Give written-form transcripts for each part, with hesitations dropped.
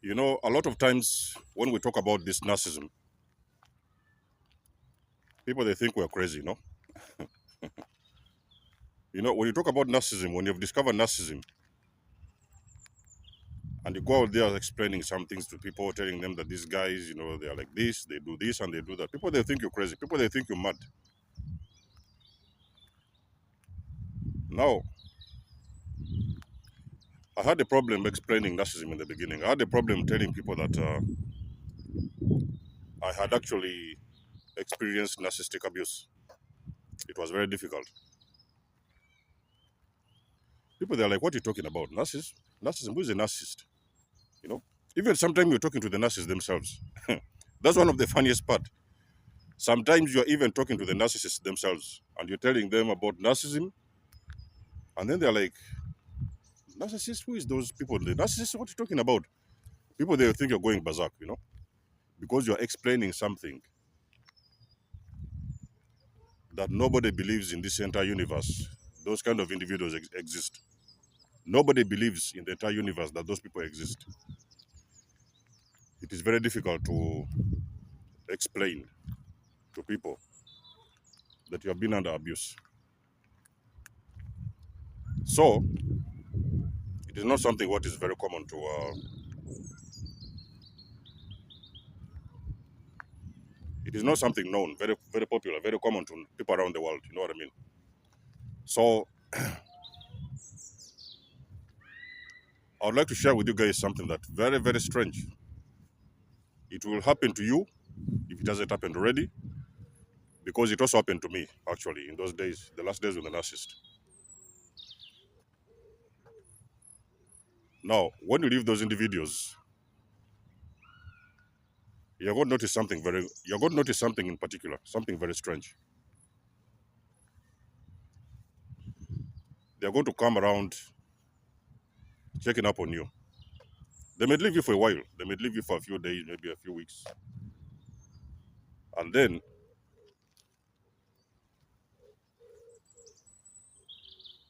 A lot of times when we talk about this narcissism, people they think we're crazy. When you talk about narcissism, when you've discovered narcissism and you go out there explaining some things to people, telling them that these guys, they are like this and they do that. People they think you're crazy. People they think you're mad. Now, I had a problem explaining narcissism in the beginning. I had a problem telling people that I had actually experienced narcissistic abuse. It was very difficult. People they're like, "What are you talking about? Narcissist? Narcissism? Who is a narcissist?" You know. Even sometimes you're talking to the narcissists themselves. That's one of the funniest part. Sometimes you're even talking to the narcissists themselves, and you're telling them about narcissism, and then they're like, "Narcissist? Who is those people? The narcissist? What are you talking about?" People they think you're going berserk, because you're explaining something that nobody believes in this entire universe. Those kind of individuals exist. Nobody believes in the entire universe that those people exist. It is very difficult to explain to people that you have been under abuse. So, it is not something what is very common to. It is not something known, very very popular, very common to people around the world. You know what I mean? So, I would like to share with you guys something that very very strange. It will happen to you if it hasn't happened already, because it also happened to me actually in those days, the last days with the narcissist. Now, when you leave those individuals, you're going to notice something in particular, something very strange. They're going to come around checking up on you. They may leave you for a while, they may leave you for a few days, maybe a few weeks, and then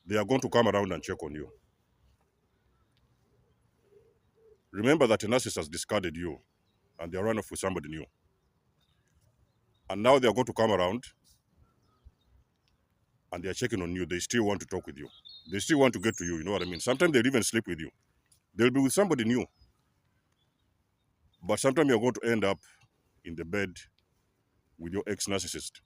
they are going to come around and check on you. Remember that a narcissist has discarded you and they are running off with somebody new. And now they are going to come around and they are checking on you. They still want to talk with you. They still want to get to you. You know what I mean? Sometimes they'll even sleep with you. They'll be with somebody new. But sometimes you're going to end up in the bed with your ex-narcissist.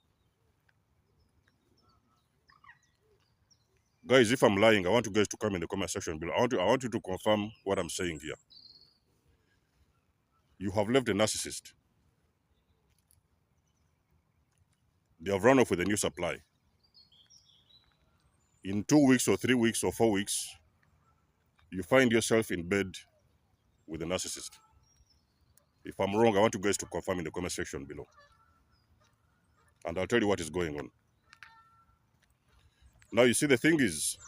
Guys, if I'm lying, I want you guys to come in the comment section below. I want you to confirm what I'm saying here. You have left a narcissist. They have run off with a new supply. In 2 weeks or 3 weeks or 4 weeks, you find yourself in bed with a narcissist. If I'm wrong, I want you guys to confirm in the comment section below. And I'll tell you what is going on. Now, you see, the thing is,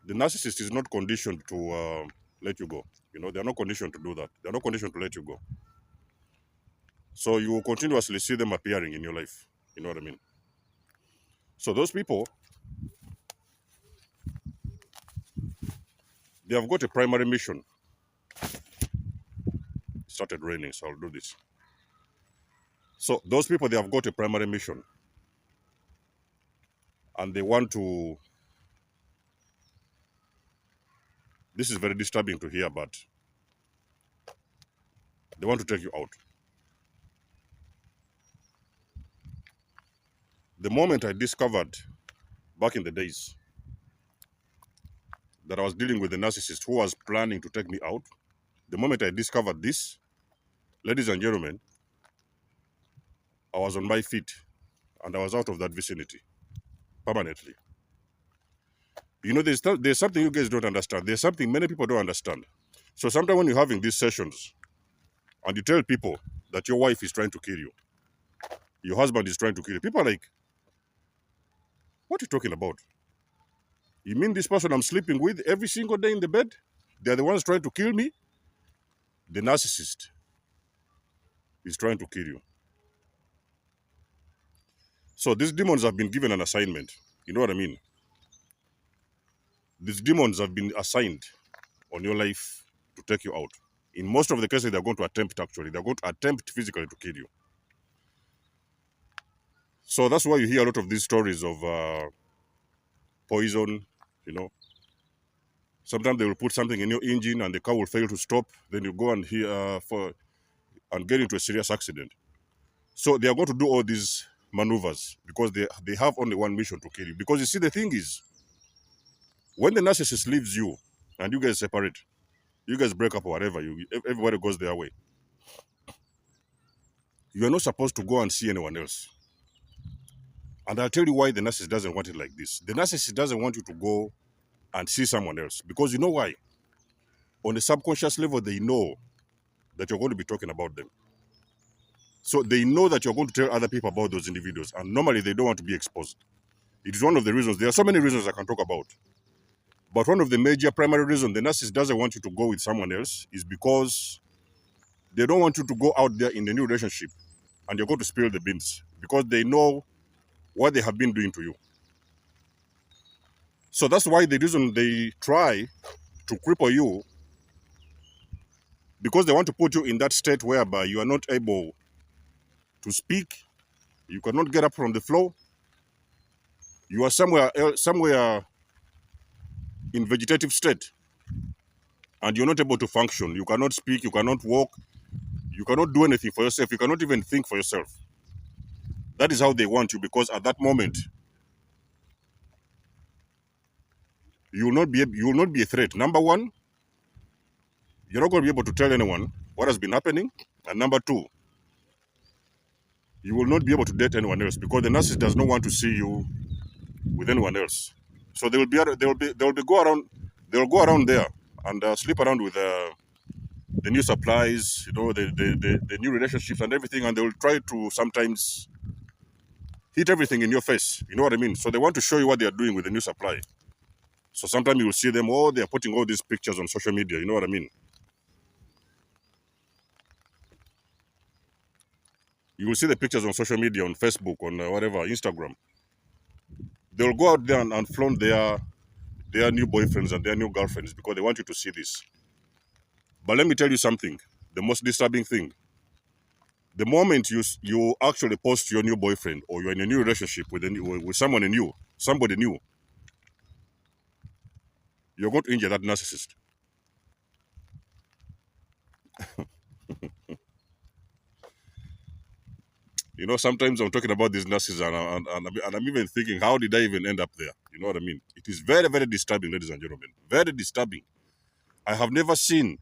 the narcissist is not conditioned to let you go. They're not conditioned to do that. They're not conditioned to let you go. So you will continuously see them appearing in your life. You know what I mean? So those people, they have got a primary mission. It started raining, so I'll do this. So those people, they have got a primary mission. And they want to... This is very disturbing to hear, but they want to take you out. The moment I discovered back in the days that I was dealing with a narcissist who was planning to take me out, the moment I discovered this, ladies and gentlemen, I was on my feet and I was out of that vicinity permanently. There's something you guys don't understand. There's something many people don't understand. So sometimes when you're having these sessions and you tell people that your wife is trying to kill you, your husband is trying to kill you, people are like, what are you talking about? You mean this person I'm sleeping with every single day in the bed? They're the ones trying to kill me? The narcissist is trying to kill you. So these demons have been given an assignment. You know what I mean? These demons have been assigned on your life to take you out. In most of the cases, they're going to attempt, actually. They're going to attempt physically to kill you. So that's why you hear a lot of these stories of poison, you know. Sometimes they will put something in your engine and the car will fail to stop. Then you go and get into a serious accident. So they are going to do all these maneuvers because they have only one mission to kill you. Because you see, the thing is, when the narcissist leaves you and you guys separate, you guys break up or whatever, everybody goes their way. You are not supposed to go and see anyone else. And I'll tell you why the narcissist doesn't want it like this. The narcissist doesn't want you to go and see someone else. Because you know why? On the subconscious level, they know that you're going to be talking about them. So they know that you're going to tell other people about those individuals. And normally they don't want to be exposed. It is one of the reasons. There are so many reasons I can talk about. But one of the major primary reasons the narcissist doesn't want you to go with someone else is because they don't want you to go out there in a new relationship and you're going to spill the beans. Because they know what they have been doing to you. So that's why the reason they try to cripple you, because they want to put you in that state whereby you are not able to speak, you cannot get up from the floor, you are somewhere in vegetative state, and you're not able to function. You cannot speak, you cannot walk, you cannot do anything for yourself, you cannot even think for yourself. That is how they want you, because at that moment, you will not be a threat. Number one, you're not going to be able to tell anyone what has been happening. And number two, you will not be able to date anyone else because the narcissist does not want to see you with anyone else. So they will go around there and sleep around with the new supplies, you know, the new relationships and everything, and they will try to sometimes hit everything in your face. You know what I mean? So they want to show you what they are doing with the new supply. So sometimes you will see them, oh, they are putting all these pictures on social media. You know what I mean? You will see the pictures on social media, on Facebook, on whatever, Instagram. They'll go out there and flaunt their new boyfriends and their new girlfriends because they want you to see this. But let me tell you something, the most disturbing thing. The moment you actually post your new boyfriend or you're in a new relationship with somebody new, you're going to injure that narcissist. You know, sometimes I'm talking about these narcissists and I'm even thinking, how did I even end up there? You know what I mean? It is very, very disturbing, ladies and gentlemen. Very disturbing. I have never seen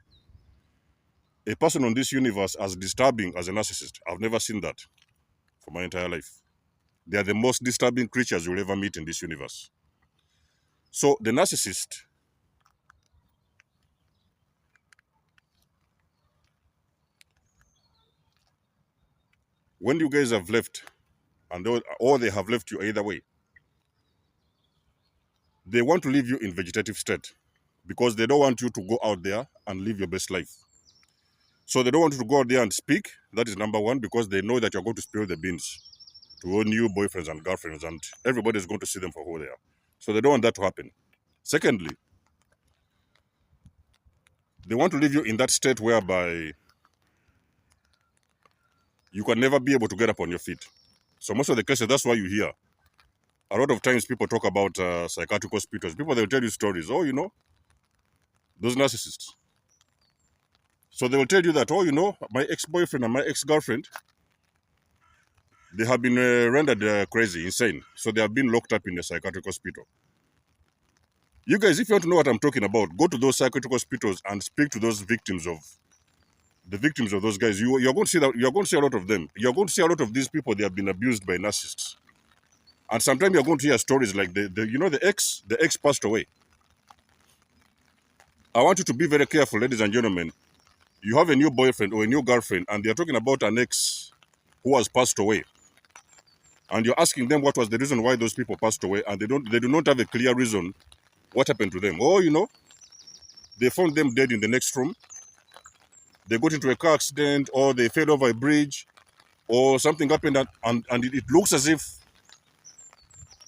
a person on this universe as disturbing as a narcissist. I've never seen that for my entire life. They are the most disturbing creatures you'll ever meet in this universe. So the narcissist, when you guys have left, or they have left you either way, they want to leave you in vegetative state because they don't want you to go out there and live your best life. So they don't want you to go out there and speak. That is number one, because they know that you're going to spill the beans to all new boyfriends and girlfriends, and everybody's going to see them for who they are. So they don't want that to happen. Secondly, they want to leave you in that state whereby you can never be able to get up on your feet. So most of the cases, that's why you hear. A lot of times people talk about psychiatric hospitals. People, they'll tell you stories. Oh, you know, those narcissists. So they will tell you that, oh, you know, my ex-boyfriend and my ex-girlfriend, they have been rendered crazy, insane. So they have been locked up in a psychiatric hospital. You guys, if you want to know what I'm talking about, go to those psychiatric hospitals and speak to those victims of those guys. You're going to see that. You're going to see a lot of them. You're going to see a lot of these people. They have been abused by narcissists. And sometimes you're going to hear stories like the ex passed away. I want you to be very careful, ladies and gentlemen. You have a new boyfriend or a new girlfriend, and they're talking about an ex who has passed away. And you're asking them what was the reason why those people passed away, and they do not have a clear reason what happened to them. Or, you know, they found them dead in the next room. They got into a car accident, or they fell over a bridge, or something happened, and it looks as if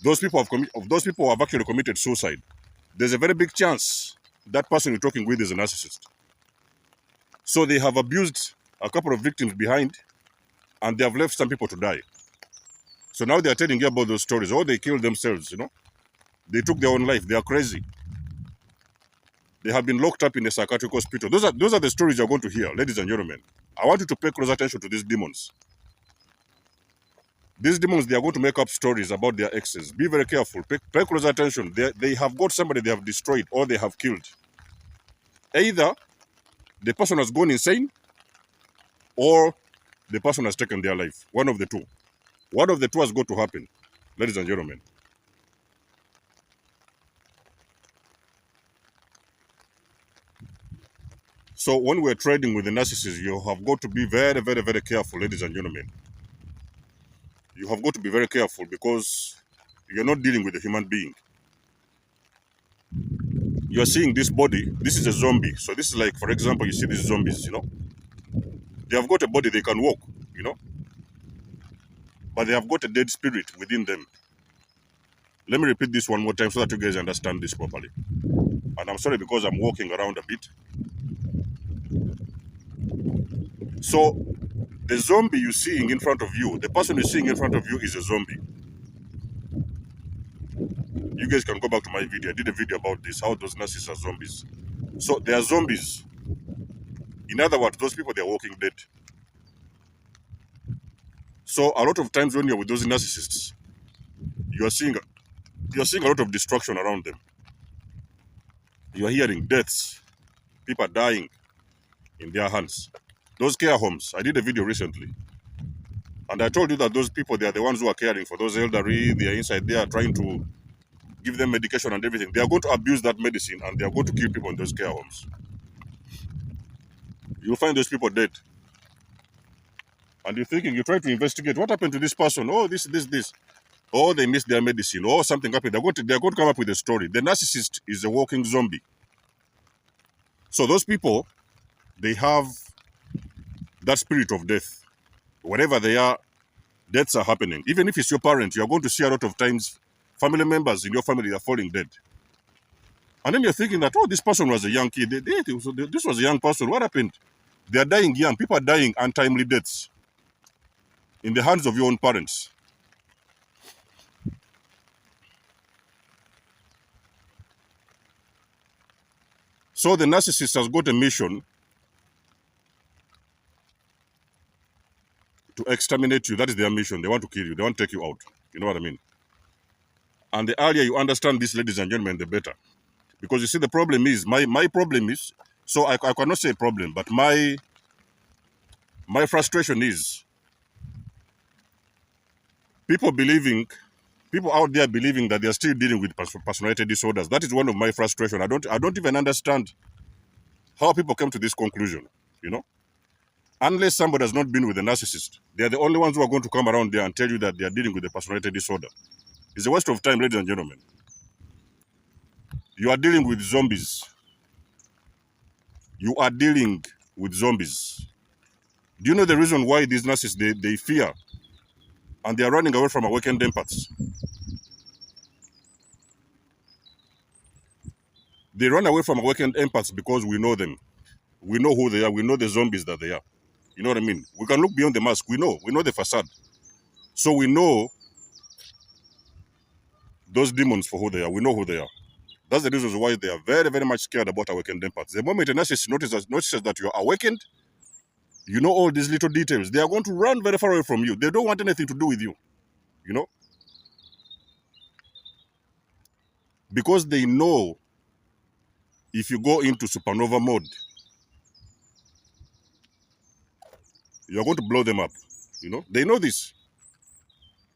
those people have actually committed suicide. There's a very big chance that person you're talking with is a narcissist. So they have abused a couple of victims behind, and they have left some people to die. So now they are telling you about those stories. Or they killed themselves, you know. They took their own life. They are crazy. They have been locked up in a psychiatric hospital. Those are the stories you're going to hear, ladies and gentlemen. I want you to pay close attention to these demons. These demons, they are going to make up stories about their exes. Be very careful. Pay close attention. They have got somebody they have destroyed or they have killed. Either the person has gone insane or the person has taken their life. One of the two. One of the two has got to happen, ladies and gentlemen. So when we're trading with the narcissists, you have got to be very, very, very careful, ladies and gentlemen. You have got to be very careful because you're not dealing with a human being. You're seeing this body. This is a zombie. So this is like, for example, you see these zombies, you know. They have got a body, they can walk, you know. But they have got a dead spirit within them. Let me repeat this one more time so that you guys understand this properly. And I'm sorry because I'm walking around a bit. So the zombie you're seeing in front of you, the person you're seeing in front of you is a zombie. You guys can go back to my video. I did a video about this, how those narcissists are zombies. So they are zombies. In other words, those people, they are walking dead. So a lot of times when you're with those narcissists, you're seeing a lot of destruction around them. You're hearing deaths, people dying in their hands. Those care homes, I did a video recently. And I told you that those people, they are the ones who are caring for those elderly. They are inside there trying to give them medication and everything. They are going to abuse that medicine and they are going to kill people in those care homes. You'll find those people dead. And you're thinking, you try to investigate, what happened to this person? Oh, this. Or they missed their medicine, or something happened. They're going to come up with a story. The narcissist is a walking zombie. So those people, they have that spirit of death. Wherever they are, deaths are happening. Even if it's your parent, you're going to see a lot of times family members in your family are falling dead. And then you're thinking that, oh, this person was a young kid. This was a young person. What happened? They are dying young. People are dying untimely deaths in the hands of your own parents. So the narcissist has got a mission to exterminate you. That is their mission. They want to kill you. They want to take you out. You know what I mean? And the earlier you understand this, ladies and gentlemen, the better. Because you see, the problem is, my problem is, so I cannot say problem, but my frustration is people out there believing that they are still dealing with personality disorders. That is one of my frustration. I don't even understand how people came to this conclusion, you know? Unless somebody has not been with a narcissist, they are the only ones who are going to come around there and tell you that they are dealing with a personality disorder. It's a waste of time, ladies and gentlemen. You are dealing with zombies. You are dealing with zombies. Do you know the reason why these narcissists, they fear and they are running away from awakened empaths? They run away from awakened empaths because we know them. We know who they are. We know the zombies that they are. You know what I mean? We can look beyond the mask. We know the facade. So we know those demons for who they are. We know who they are. That's the reason why they are very, very much scared about awakened empaths. The moment a narcissist notices that you are awakened, you know all these little details, they are going to run very far away from you. They don't want anything to do with you, you know? Because they know if you go into supernova mode, you're going to blow them up, you know? They know this.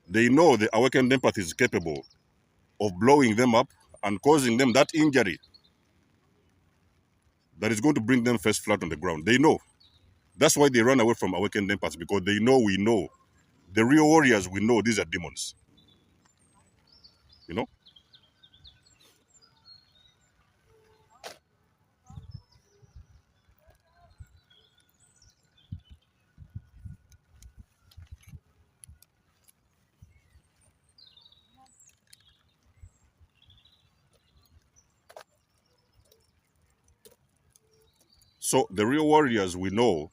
They know the awakened empath is capable of blowing them up and causing them that injury that is going to bring them face flat on the ground. They know. That's why they run away from awakened empaths, because they know we know. The real warriors, we know these are demons. You know? So the real warriors we know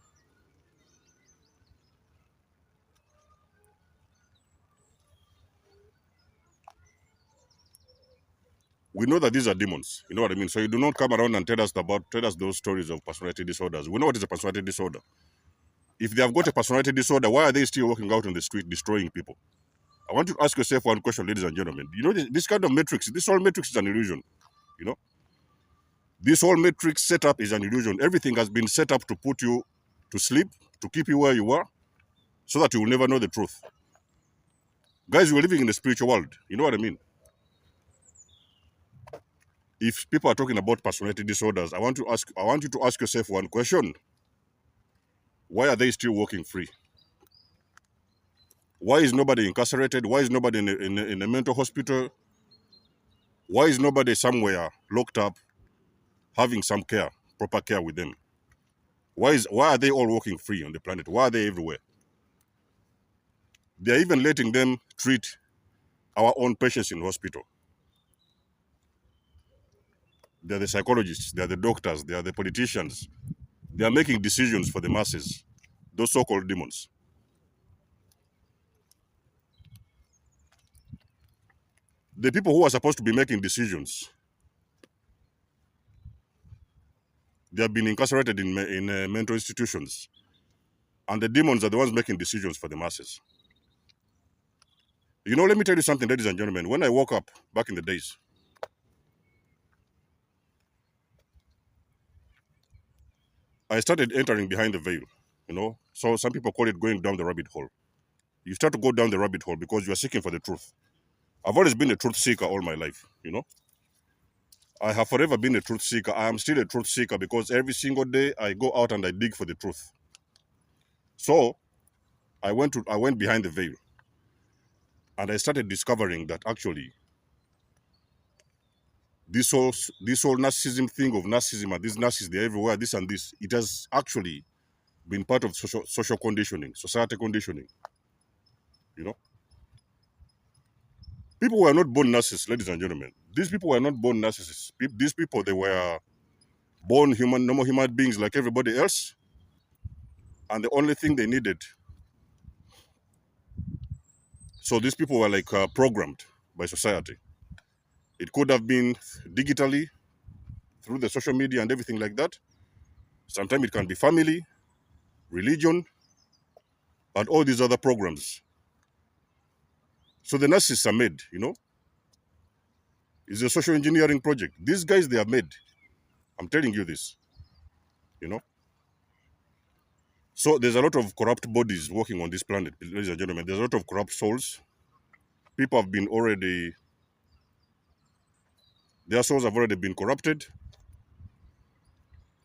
that these are demons. You know what I mean? So you do not come around and tell us those stories of personality disorders. We know what is a personality disorder. If they have got a personality disorder, why are they still walking out on the street destroying people? I want you to ask yourself one question, ladies and gentlemen. You know, this kind of matrix, this whole matrix is an illusion. You know, this whole matrix setup is an illusion. Everything has been set up to put you to sleep, to keep you where you are, so that you will never know the truth. Guys, we're living in the spiritual world. You know what I mean? If people are talking about personality disorders, I want you to ask yourself one question. Why are they still walking free? Why is nobody incarcerated? Why is nobody in a mental hospital? Why is nobody somewhere locked up having some care, proper care with them? Why are they all walking free on the planet? Why are they everywhere? They're even letting them treat our own patients in hospital. They're the psychologists, they're the doctors, they are the politicians. They are making decisions for the masses, those so-called demons. The people who are supposed to be making decisions, they have been incarcerated in mental institutions. And the demons are the ones making decisions for the masses. You know, let me tell you something, ladies and gentlemen. When I woke up back in the days, I started entering behind the veil, you know. So some people call it going down the rabbit hole. You start to go down the rabbit hole because you are seeking for the truth. I've always been a truth seeker all my life, you know. I have forever been a truth seeker. I am still a truth seeker because every single day I go out and I dig for the truth. So I went behind the veil and I started discovering that actually this whole narcissism thing of narcissism and these narcissists, they're everywhere, this and this, it has actually been part of social conditioning, society conditioning. You know, people were not born narcissists, ladies and gentlemen. These people were not born narcissists. These people, they were born normal human beings like everybody else, and the only thing they needed. So these people were like programmed by society. It could have been digitally through the social media and everything like that. Sometimes it can be family, religion, and all these other programs. So the narcissists are made, you know. It's a social engineering project. These guys, they are made. I'm telling you this, you know. So there's a lot of corrupt bodies working on this planet, ladies and gentlemen. There's a lot of corrupt souls. People have been already, their souls have already been corrupted,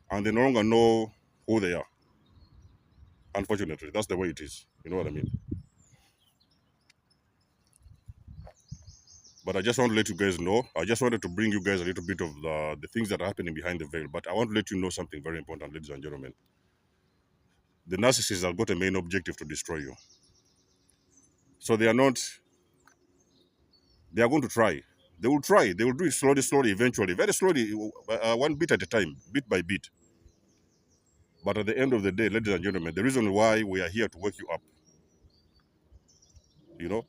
and they no longer know who they are. Unfortunately, that's the way it is. You know what I mean? But I just want to let you guys know. I just wanted to bring you guys a little bit of the things that are happening behind the veil. But I want to let you know something very important, ladies and gentlemen. The narcissists have got a main objective to destroy you. So they are not, they are going to try. They will try. They will do it slowly, slowly, eventually. Very slowly, one bit at a time, bit by bit. But at the end of the day, ladies and gentlemen, the reason why we are here to wake you up, you know,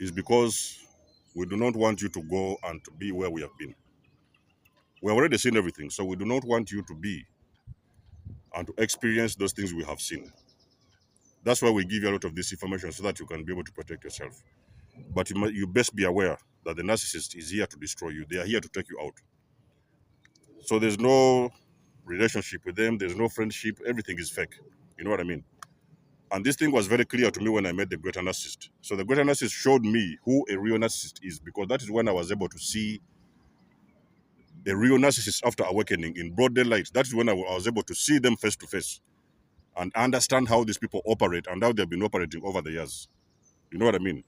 is because we do not want you to go and to be where we have been. We have already seen everything, so we do not want you to be and to experience those things we have seen. That's why we give you a lot of this information so that you can be able to protect yourself. But you best be aware that the narcissist is here to destroy you. They are here to take you out. So there's no relationship with them. There's no friendship. Everything is fake. You know what I mean? And this thing was very clear to me when I met the greater narcissist. So the greater narcissist showed me who a real narcissist is, because that is when I was able to see a real narcissist after awakening in broad daylight. That is when I was able to see them face to face and understand how these people operate and how they've been operating over the years. You know what I mean?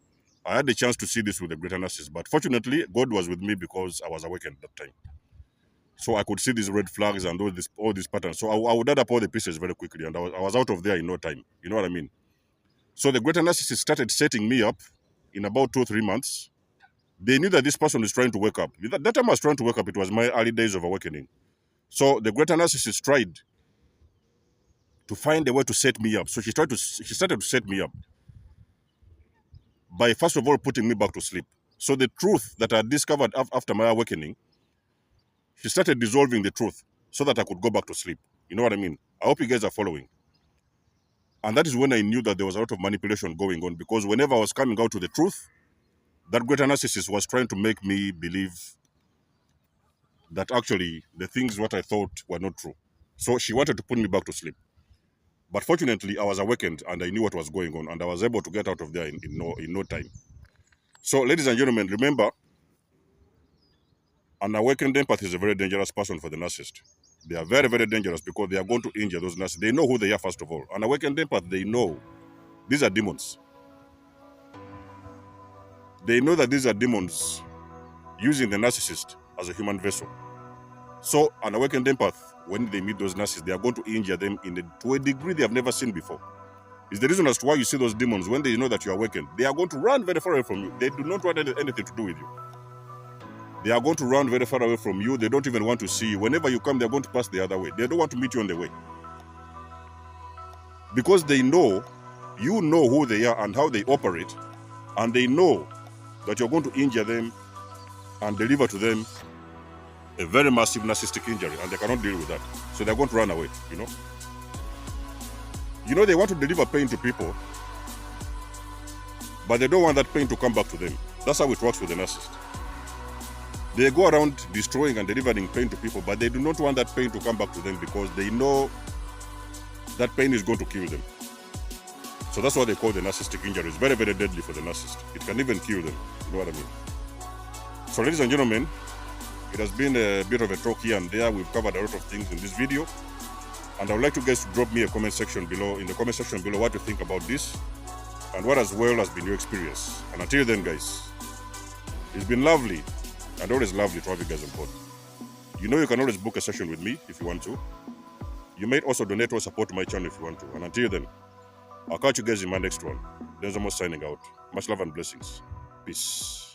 I had the chance to see this with the greater narcissist, but fortunately, God was with me because I was awakened at that time. So I could see these red flags and all these patterns. So I would add up all the pieces very quickly, and I was out of there in no time. You know what I mean? So the greater narcissist started setting me up in about 2 or 3 months They knew that this person is trying to wake up. That time I was trying to wake up, it was my early days of awakening. So the greater narcissist tried to find a way to set me up. So she started to set me up by first of all putting me back to sleep. So the truth that I discovered after my awakening, she started dissolving the truth so that I could go back to sleep. You know what I mean? I hope you guys are following. And that is when I knew that there was a lot of manipulation going on, because whenever I was coming out to the truth, that greater narcissist was trying to make me believe that actually the things what I thought were not true. So she wanted to put me back to sleep. But fortunately, I was awakened and I knew what was going on, and I was able to get out of there in no time. So, ladies and gentlemen, remember, an awakened empath is a very dangerous person for the narcissist. They are very, very dangerous because they are going to injure those narcissists. They know who they are, first of all. An awakened empath, they know these are demons. They know that these are demons using the narcissist as a human vessel. So, an awakened empath, when they meet those narcissists, they are going to injure them to a degree they have never seen before. It's the reason as to why you see those demons, when they know that you are awakened, they are going to run very far away from you. They do not want anything to do with you. They are going to run very far away from you. They don't even want to see you. Whenever you come, they're going to pass the other way. They don't want to meet you on the way. Because they know, you know who they are and how they operate, and they know that you're going to injure them and deliver to them a very massive narcissistic injury, and they cannot deal with that. So they're going to run away, you know. You know, they want to deliver pain to people, but they don't want that pain to come back to them. That's how it works with the narcissist. They go around destroying and delivering pain to people, but they do not want that pain to come back to them because they know that pain is going to kill them. So that's what they call the narcissistic injury. It's very, very deadly for the narcissist. It can even kill them. You know what I mean? So, ladies and gentlemen, it has been a bit of a talk here and there. We've covered a lot of things in this video. And I would like you guys to drop me a comment section below, in the comment section below, what you think about this and what as well has been your experience. And until then, guys, it's been lovely and always lovely to have you guys on board. You know, you can always book a session with me if you want to. You may also donate or support my channel if you want to. And until then, I'll catch you guys in my next one. There's almost signing out. Much love and blessings. Peace.